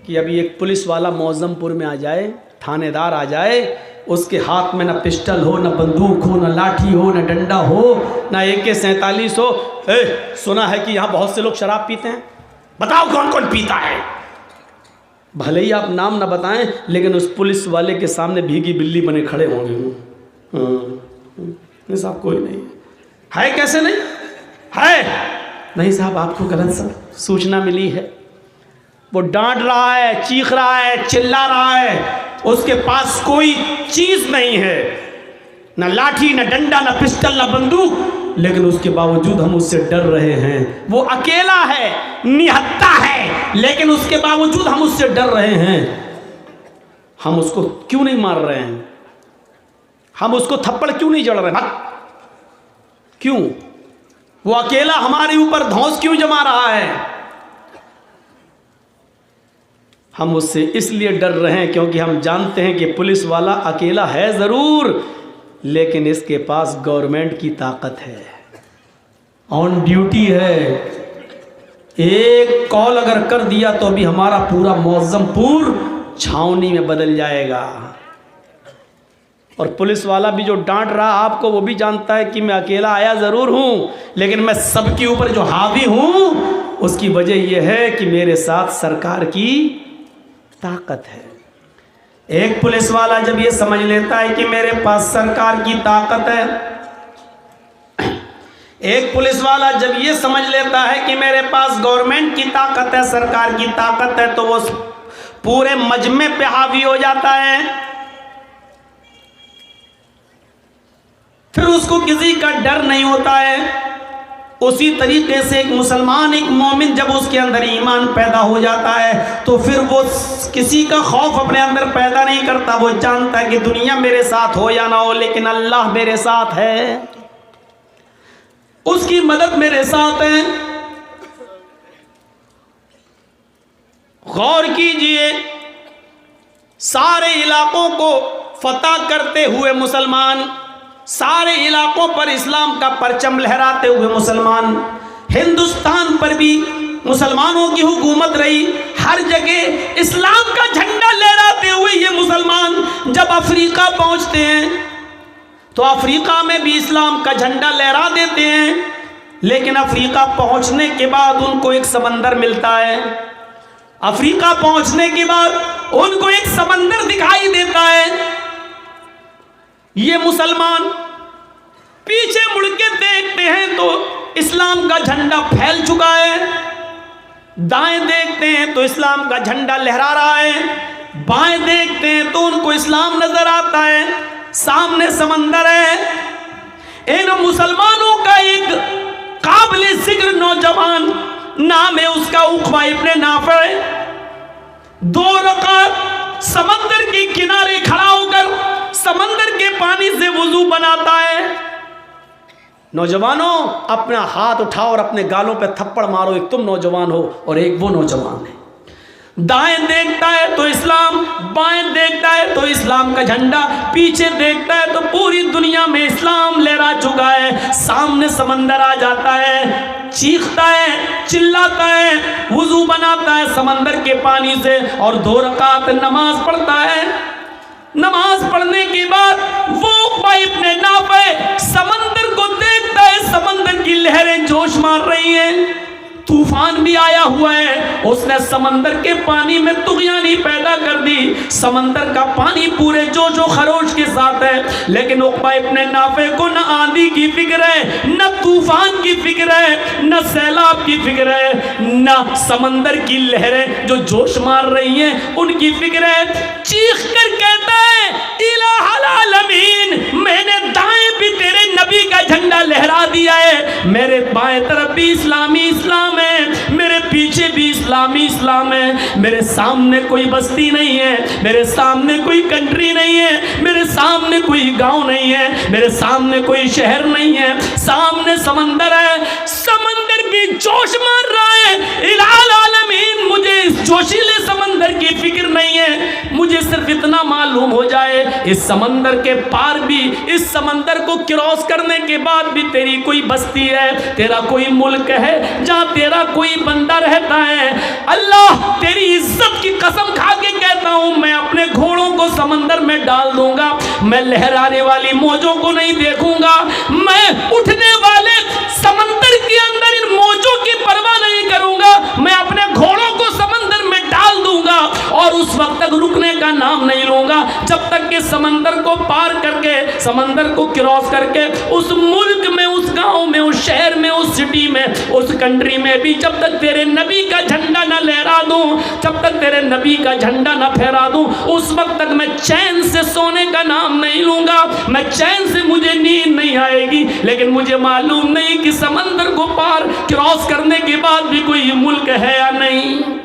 कि अभी एक पुलिस वाला मौजमपुर में आ जाए, थानेदार आ जाए, उसके हाथ में ना पिस्टल हो, ना बंदूक हो, ना लाठी हो, ना डंडा हो, ना AK-47 हो। सुना है कि यहाँ बहुत से लोग शराब पीते हैं, बताओ कौन कौन पीता है। भले ही आप नाम ना बताएं, लेकिन उस पुलिस वाले के सामने भीगी बिल्ली बने खड़े होंगे। नहीं साहब कोई नहीं है। कैसे नहीं है? नहीं साहब आपको गलत सूचना मिली है। वो डांट रहा है, चीख रहा है, चिल्ला रहा है, उसके पास कोई चीज नहीं है, ना लाठी, ना डंडा, ना पिस्टल, ना बंदूक, लेकिन उसके बावजूद हम उससे डर रहे हैं। वो अकेला है, निहत्था है, लेकिन उसके बावजूद हम उससे डर रहे हैं। हम उसको क्यों नहीं मार रहे हैं? हम उसको थप्पड़ क्यों नहीं जड़ रहे? क्यों? वो अकेला हमारे ऊपर धौंस क्यों जमा रहा है? हम उससे इसलिए डर रहे हैं क्योंकि हम जानते हैं कि पुलिस वाला अकेला है ज़रूर, लेकिन इसके पास गवर्नमेंट की ताकत है, ऑन ड्यूटी है। एक कॉल अगर कर दिया तो अभी हमारा पूरा मौजमपुर छावनी में बदल जाएगा। और पुलिस वाला भी जो डांट रहा आपको, वो भी जानता है कि मैं अकेला आया ज़रूर हूँ, लेकिन मैं सबके ऊपर जो हावी हूँ उसकी वजह यह है कि मेरे साथ सरकार की ताकत है। एक पुलिस वाला जब ये समझ लेता है कि मेरे पास सरकार की ताकत है, एक पुलिस वाला जब ये समझ लेता है कि मेरे पास गवर्नमेंट की ताकत है, सरकार की ताकत है, तो वो पूरे मजमे पे हावी हो जाता है। फिर उसको किसी का डर नहीं होता है। उसी तरीके से एक मुसलमान, एक मोमिन, जब उसके अंदर ईमान पैदा हो जाता है तो फिर वो किसी का खौफ अपने अंदर पैदा नहीं करता। वो जानता है कि दुनिया मेरे साथ हो या ना हो, लेकिन अल्लाह मेरे साथ है, उसकी मदद मेरे साथ है। गौर कीजिए, सारे इलाकों को फतह करते हुए मुसलमान, सारे इलाकों पर इस्लाम का परचम लहराते हुए मुसलमान, हिंदुस्तान पर भी मुसलमानों की हुकूमत रही, हर जगह इस्लाम का झंडा लहराते हुए ये मुसलमान जब अफ्रीका पहुंचते हैं तो अफ्रीका में भी इस्लाम का झंडा लहरा देते हैं। लेकिन अफ्रीका पहुंचने के बाद उनको एक समंदर मिलता है। अफ्रीका पहुंचने के बाद उनको एक समंदर दिखाई देता है। ये मुसलमान पीछे मुड़ के देखते हैं तो इस्लाम का झंडा फैल चुका है, दाएं देखते हैं तो इस्लाम का झंडा लहरा रहा है, बाएं देखते हैं तो उनको इस्लाम नजर आता है, सामने समंदर है। इन मुसलमानों का एक काबिल जिक्र नौजवान, नाम है उसका उक़बा इब्न नाफ़िअ, 2 रकात समंदर के किनारे खड़ा होकर समंदर के पानी से वुजू बनाता है। नौजवानों, अपना हाथ उठाओ और अपने गालों पे थप्पड़ मारो। एक तुम नौजवान हो और एक वो नौजवान है। दाएं देखता है तो इस्लाम, बाएं देखता है तो इस्लाम का झंडा, पीछे देखता है तो पूरी दुनिया में इस्लाम लहरा चुका है। सामने समंदर आ जाता है, चीखता है, चिल्लाता है, वुजू बनाता है समंदर के पानी से और 2 रकात नमाज पढ़ता है। नमाज पढ़ने के बाद वो उक़बा इब्न नाफ़िअ समंदर को देखता है, समंदर की लहरें जोश मार रही हैं, तूफान भी आया हुआ है। उसने समंदर के पानी में तुग़यानी पैदा कर दी। समंदर का पानी पूरे जोशो खरोश के साथ है, लेकिन उक़बा इब्न नाफ़िअ को न आंधी की फिक्र है, न तूफान की फिक्र है, न सैलाब की फिक्र है, न समंदर की लहरें जो जोश मार रही हैं उनकी फिक्र है। चीख कर कहता है, इलाहुल आलमीन, मैंने दाएं भी तेरे नबी का झंडा लहरा दिया है, मेरे बाएं तरफ भी इस्लामी इस्लाम है, मेरे पीछे भी इस्लामी इस्लाम है, मेरे सामने कोई बस्ती नहीं है, मेरे सामने कोई कंट्री नहीं है, मेरे सामने कोई गांव नहीं है, मेरे सामने कोई शहर नहीं है, सामने समंदर है, समंदर भी जोश मार रहा है। इलाहुल आलमीन, मुझे इस जोशीले समंदर की फिक्र नहीं है, मुझे सिर्फ इतना मालूम हो जाए इस समंदर के पार भी, इस समंदर को क्रॉस करने के बाद भी तेरी कोई बस्ती है, तेरा कोई मुल्क है जहाँ तेरा कोई बंदा रहता है। अल्लाह, तेरी इज्जत की कसम डाल दूंगा। मैं लहराने वाली मौजों को नहीं देखूंगा, मैं उठने वाले समंदर के अंदर इन मौजों की परवाह नहीं करूंगा। मैं अपने घोड़ों को समंदर में डाल दूंगा और उस वक्त तक रुकने का नाम नहीं लूंगा जब तक कि समंदर को पार करके, समंदर को क्रॉस करके उस मुल्क में, उस गांव में, उस शहर में, उस सिटी में, उस कंट्री में भी जब तक तेरे नबी का झंडा ना लहरा दूं, जब तक तेरे नबी का झंडा ना फहरा दूं, उस वक्त तक मैं चैन से सोने का नाम नहीं लूंगा। मैं चैन से, मुझे नींद नहीं आएगी। लेकिन मुझे मालूम नहीं कि समंदर को पार क्रॉस करने के बाद भी कोई मुल्क है या नहीं।